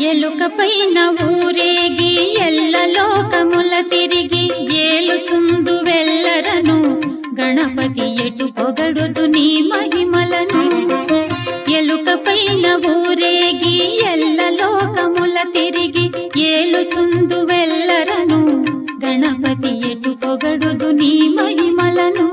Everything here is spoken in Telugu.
ఎలుక పైన ఊరేగి ఎల్ల లోకముల తిరిగి ఏలుచుందు వెల్లరను గణపతి ఎటు పొగడుదు నీ మహిమలను. ఎలుక పైన ఊరేగి ఎల్ల లోకముల తిరిగి ఏలుచుందు వెల్లరను గణపతి ఎటు పొగడుదు నీ మహిమలను.